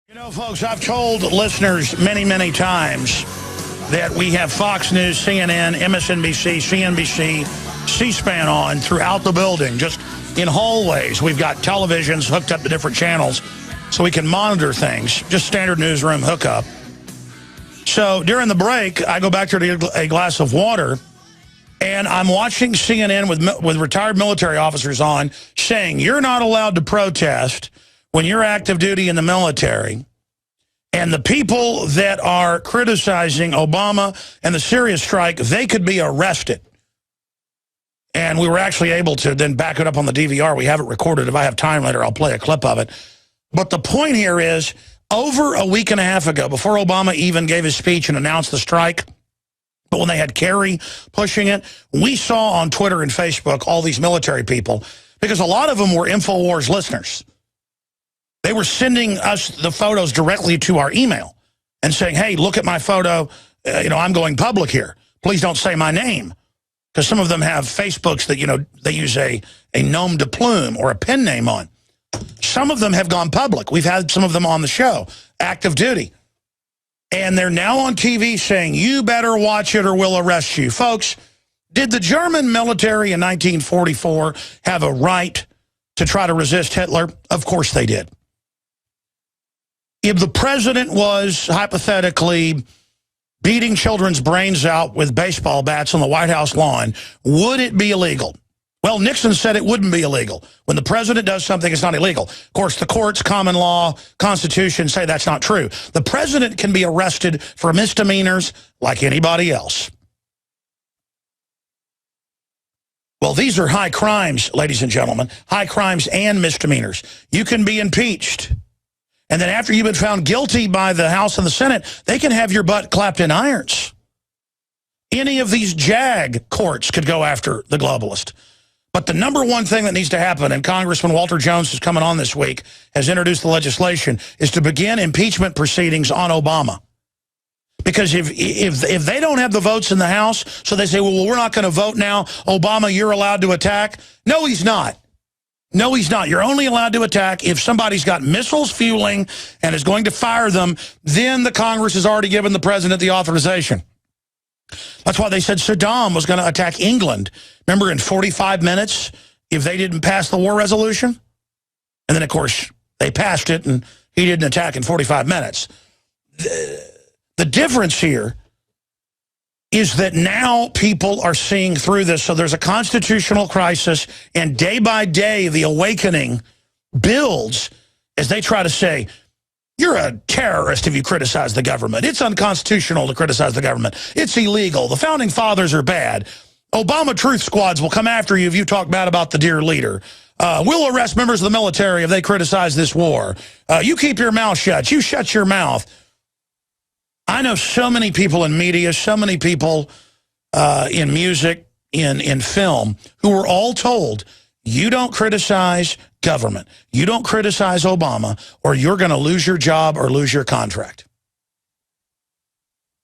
You know, folks, I've told listeners many, many times that we have Fox News, CNN, MSNBC, CNBC, C-SPAN on throughout the building, just in hallways. We've got televisions hooked up to different channels so we can monitor things, just standard newsroom hookup. So during the break, I go back to a glass of water, and I'm watching CNN with retired military officers on saying, you're not allowed to protest when you're active duty in the military. And the people that are criticizing Obama and the Syria strike, they could be arrested. And we were actually able to then back it up on the DVR. We have it recorded. If I have time later, I'll play a clip of it. But the point here is, over a week and a half ago, before Obama even gave his speech and announced the strike, but when they had Kerry pushing it, we saw on Twitter and Facebook all these military people, because a lot of them were INFOWARS listeners. They were sending us the photos directly to our email and saying, hey, look at my photo. I'm going public here. Please don't say my name. Because some of them have Facebooks that, they use a nom de plume or a pen name on. Some of them have gone public. We've had some of them on the show, active duty. And they're now on TV saying, you better watch it or we'll arrest you. Folks, did the German military in 1944 have a right to try to resist Hitler? Of course they did. If the president was hypothetically beating children's brains out with baseball bats on the White House lawn, would it be illegal? Well, Nixon said it wouldn't be illegal. When the president does something, it's not illegal. Of course, the courts, common law, Constitution say that's not true. The president can be arrested for misdemeanors like anybody else. Well, these are high crimes, ladies and gentlemen, high crimes and misdemeanors. You can be impeached. And then after you've been found guilty by the House and the Senate, they can have your butt clapped in irons. Any of these JAG courts could go after the globalist. But the number one thing that needs to happen, and Congressman Walter Jones is coming on this week, has introduced the legislation, is to begin impeachment proceedings on Obama. Because if they don't have the votes in the House, so they say, well, we're not going to vote now, Obama, you're allowed to attack. No, he's not. No, he's not. You're only allowed to attack if somebody's got missiles fueling and is going to fire them. Then the Congress has already given the president the authorization. That's why they said Saddam was going to attack England. Remember, in 45 minutes, if they didn't pass the war resolution? And then, of course, they passed it, and he didn't attack in 45 minutes. The difference here is that now people are seeing through this. So there's a constitutional crisis, and day by day, the awakening builds as they try to say, you're a terrorist if you criticize the government. It's unconstitutional to criticize the government. It's illegal. The founding fathers are bad. Obama truth squads will come after you if you talk bad about the dear leader. We'll arrest members of the military if they criticize this war. You keep your mouth shut. You shut your mouth. I know so many people in media, so many people in music, in film, who were all told, you don't criticize government, you don't criticize Obama, or you're going to lose your job or lose your contract.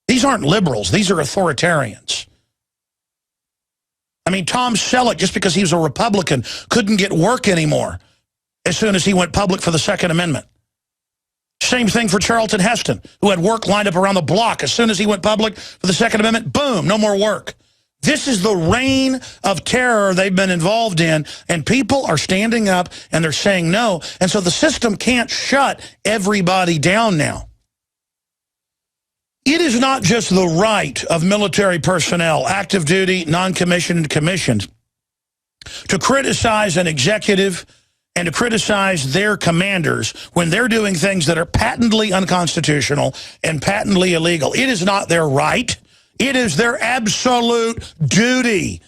These aren't liberals. These are authoritarians. I mean, Tom Selleck, just because he was a Republican, couldn't get work anymore as soon as he went public for the Second Amendment. Same thing for Charlton Heston, who had work lined up around the block. As soon as he went public for the Second Amendment, boom, no more work. This is the reign of terror they've been involved in, and people are standing up and they're saying no. And so the system can't shut everybody down now. It is not just the right of military personnel, active duty, non-commissioned, and commissioned, to criticize an executive and to criticize their commanders when they're doing things that are patently unconstitutional and patently illegal. It is not their right. It is their absolute duty.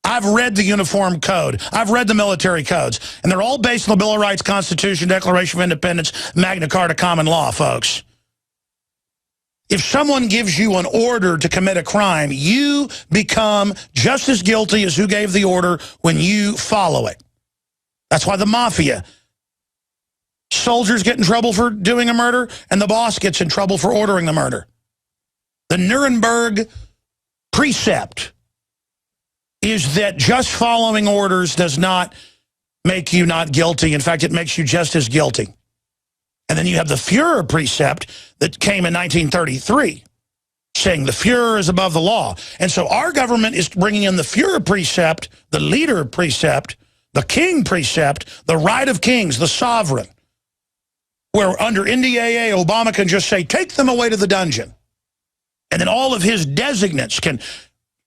I've read the Uniform Code. I've read the military codes. And they're all based on the Bill of Rights, Constitution, Declaration of Independence, Magna Carta, common law, folks. If someone gives you an order to commit a crime, you become just as guilty as who gave the order when you follow it. That's why the mafia, soldiers get in trouble for doing a murder, and the boss gets in trouble for ordering the murder. The Nuremberg precept is that just following orders does not make you not guilty. In fact, it makes you just as guilty. And then you have the Führer precept that came in 1933, saying the Führer is above the law. And so our government is bringing in the Führer precept, the leader precept, the king precept, the right of kings, the sovereign, where under NDAA, Obama can just say, take them away to the dungeon. And then all of his designates can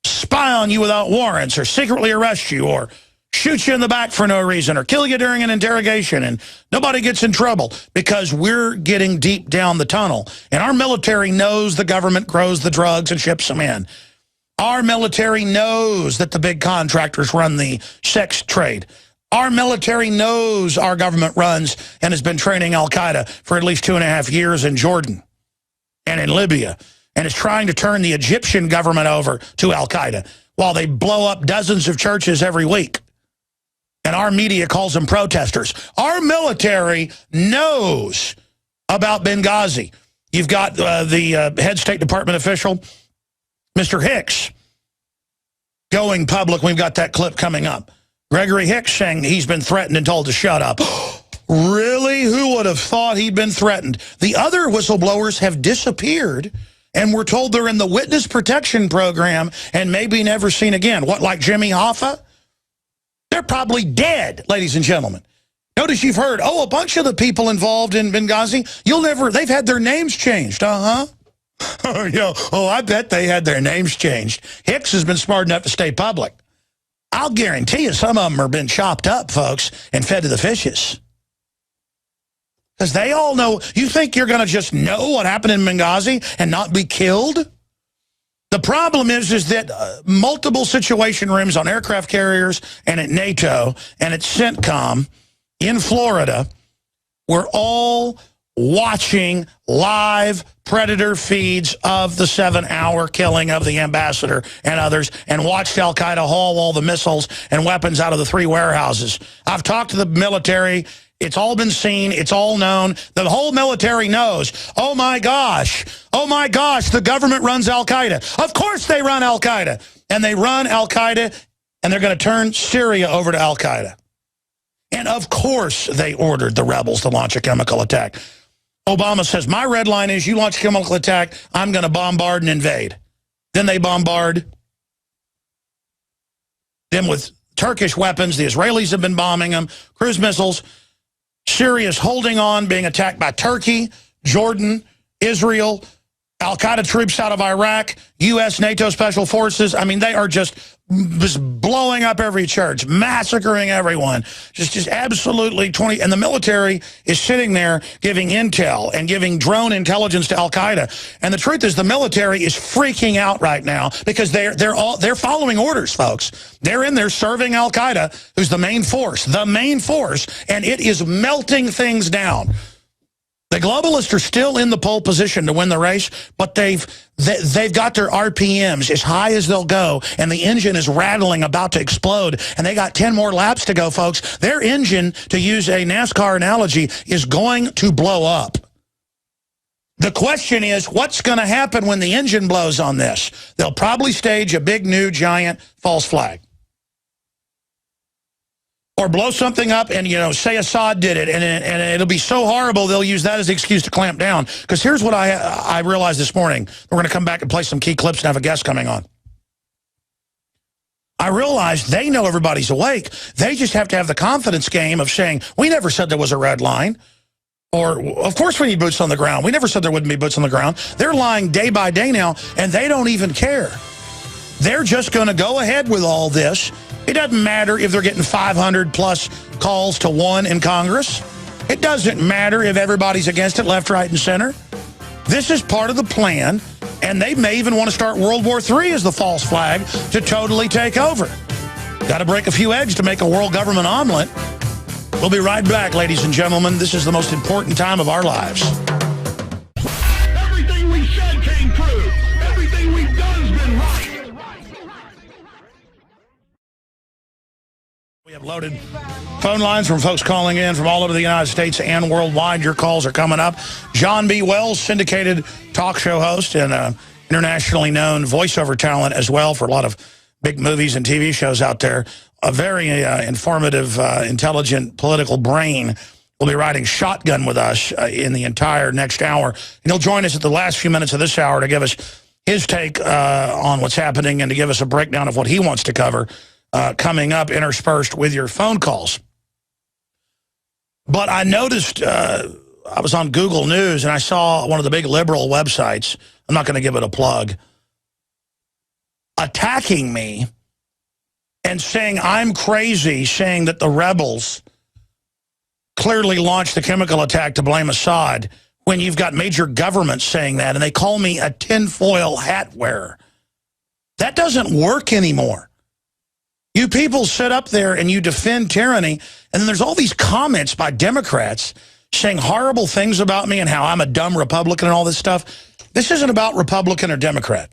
spy on you without warrants or secretly arrest you or shoot you in the back for no reason or kill you during an interrogation, and nobody gets in trouble because we're getting deep down the tunnel. And our military knows the government grows the drugs and ships them in. Our military knows that the big contractors run the sex trade. Our military knows our government runs and has been training al-Qaeda for at least 2.5 years in Jordan and in Libya, and is trying to turn the Egyptian government over to al-Qaeda while they blow up dozens of churches every week. And our media calls them protesters. Our military knows about Benghazi. You've got the head State Department official, Mr. Hicks, going public. We've got that clip coming up. Gregory Hicks saying he's been threatened and told to shut up. Really? Who would have thought he'd been threatened? The other whistleblowers have disappeared, and we're told they're in the witness protection program and maybe never seen again. What, like Jimmy Hoffa? They're probably dead, ladies and gentlemen. Notice you've heard, oh, a bunch of the people involved in Benghazi, they've had their names changed. Yeah. Oh, I bet they had their names changed. Hicks has been smart enough to stay public. I'll guarantee you some of them are been chopped up, folks, and fed to the fishes. Because they all know. You think you're going to just know what happened in Benghazi and not be killed? The problem is that multiple situation rooms on aircraft carriers and at NATO and at CENTCOM in Florida were all watching live predator feeds of the 7-hour killing of the ambassador and others, and watched al-Qaeda haul all the missiles and weapons out of the 3 warehouses. I've talked to the military. It's all been seen. It's all known. The whole military knows, oh my gosh, the government runs al-Qaeda. Of course they run al-Qaeda. And they run al-Qaeda, and they're going to turn Syria over to al-Qaeda. And of course they ordered the rebels to launch a chemical attack. Obama says, my red line is you launch a chemical attack, I'm going to bombard and invade. Then they bombard. Then with Turkish weapons, the Israelis have been bombing them, cruise missiles. Syria's holding on, being attacked by Turkey, Jordan, Israel, al-Qaeda troops out of Iraq, U.S. NATO Special Forces. I mean, they are just blowing up every church, massacring everyone. Just absolutely 20. And the military is sitting there giving intel and giving drone intelligence to al-Qaeda. And the truth is the military is freaking out right now because they're following orders, folks. They're in there serving al-Qaeda, who's the main force, and it is melting things down. The globalists are still in the pole position to win the race, but they've got their RPMs as high as they'll go, and the engine is rattling, about to explode, and they got 10 more laps to go, folks. Their engine, to use a NASCAR analogy, is going to blow up. The question is, what's going to happen when the engine blows on this? They'll probably stage a big, new, giant false flag. Or blow something up and, say Assad did it, and it'll be so horrible they'll use that as the excuse to clamp down. Because here's what I realized this morning. We're going to come back and play some key clips and have a guest coming on. I realized they know everybody's awake. They just have to have the confidence game of saying, we never said there was a red line. Or, of course we need boots on the ground. We never said there wouldn't be boots on the ground. They're lying day by day now, and they don't even care. They're just going to go ahead with all this. It doesn't matter if they're getting 500-plus calls to 1 in Congress. It doesn't matter if everybody's against it, left, right, and center. This is part of the plan, and they may even want to start World War III as the false flag to totally take over. Got to break a few eggs to make a world government omelet. We'll be right back, ladies and gentlemen. This is the most important time of our lives. Everything we said came true. Everything we've done has been right. We have loaded phone lines from folks calling in from all over the United States and worldwide. Your calls are coming up. John B. Wells, syndicated talk show host and internationally known voiceover talent as well for a lot of big movies and TV shows out there. A very informative, intelligent political brain will be riding shotgun with us in the entire next hour. And he'll join us at the last few minutes of this hour to give us his take on what's happening and to give us a breakdown of what he wants to cover coming up, interspersed with your phone calls. But I noticed, I was on Google News, and I saw one of the big liberal websites, I'm not going to give it a plug, attacking me and saying I'm crazy, saying that the rebels clearly launched the chemical attack to blame Assad, when you've got major governments saying that, and they call me a tinfoil hat wearer. That doesn't work anymore. You people sit up there and you defend tyranny, and then there's all these comments by Democrats saying horrible things about me and how I'm a dumb Republican and all this stuff. This isn't about Republican or Democrat.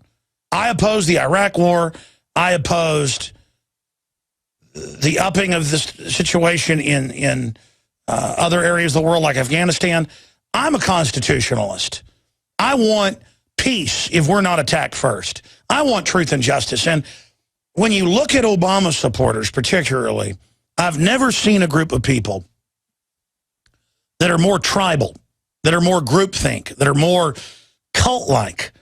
I opposed the Iraq War. I opposed the upping of this situation in other areas of the world like Afghanistan. I'm a constitutionalist. I want peace if we're not attacked first. I want truth and justice. And when you look at Obama supporters particularly, I've never seen a group of people that are more tribal, that are more groupthink, that are more cult-like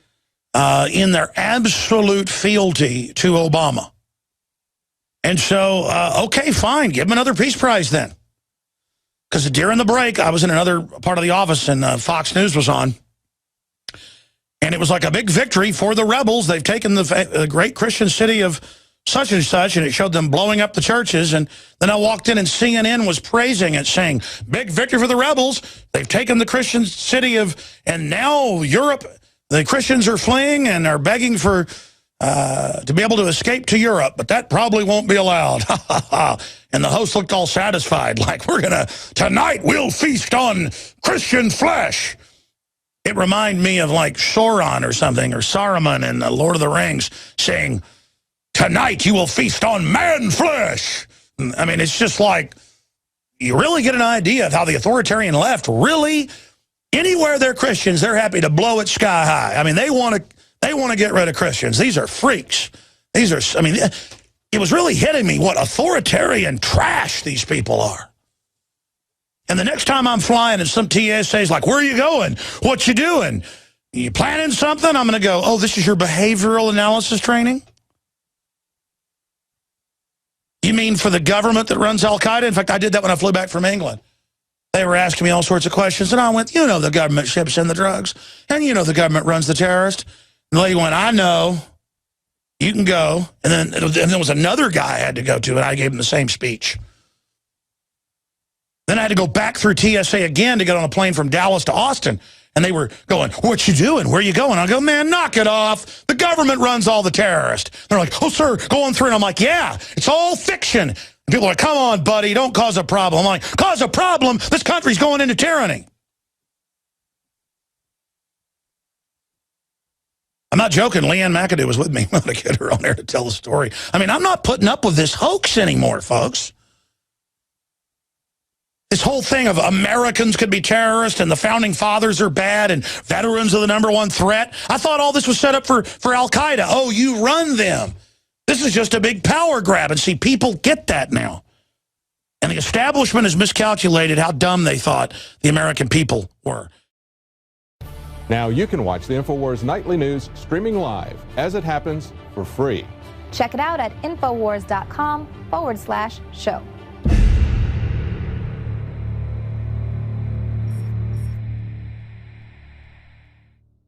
in their absolute fealty to Obama. And so, okay, fine, give him another Peace Prize then. Because during the break, I was in another part of the office and Fox News was on. And it was like a big victory for the rebels. They've taken the great Christian city of such and such, and it showed them blowing up the churches. And then I walked in and CNN was praising it, saying, big victory for the rebels. They've taken the Christian city of, and now Europe, the Christians are fleeing and are begging for, to be able to escape to Europe, but that probably won't be allowed. And the host looked all satisfied, like, tonight we'll feast on Christian flesh. It reminded me of like Sauron or something, or Saruman in the Lord of the Rings saying, tonight you will feast on man flesh. I mean, it's just like, you really get an idea of how the authoritarian left really, anywhere they're Christians, they're happy to blow it sky high. I mean, they want to get rid of Christians. These are freaks. These are, I mean, it was really hitting me what authoritarian trash these people are. And the next time I'm flying and some TSA's like, where are you going? What you doing? You planning something? I'm going to go, oh, this is your behavioral analysis training? You mean for the government that runs Al-Qaeda? In fact, I did that when I flew back from England. They were asking me all sorts of questions, and I went, you know the government ships in the drugs, and you know the government runs the terrorists. And the lady went, I know. You can go. And then there was another guy I had to go to, and I gave him the same speech. Then I had to go back through TSA again to get on a plane from Dallas to Austin. And they were going, what you doing? Where you going? I go, man, knock it off. The government runs all the terrorists. They're like, oh, sir, go on through. And I'm like, yeah, it's all fiction. And people are like, come on, buddy, don't cause a problem. I'm like, cause a problem? This country's going into tyranny. I'm not joking. Leanne McAdoo was with me. I'm going to get her on there to tell the story. I mean, I'm not putting up with this hoax anymore, folks. This whole thing of Americans could be terrorists and the founding fathers are bad and veterans are the #1 threat. I thought all this was set up for Al-Qaeda. Oh, you run them. This is just a big power grab. And see, people get that now. And the establishment has miscalculated how dumb they thought the American people were. Now you can watch the INFOWARS Nightly News streaming live as it happens for free. Check it out at INFOWARS.com/show.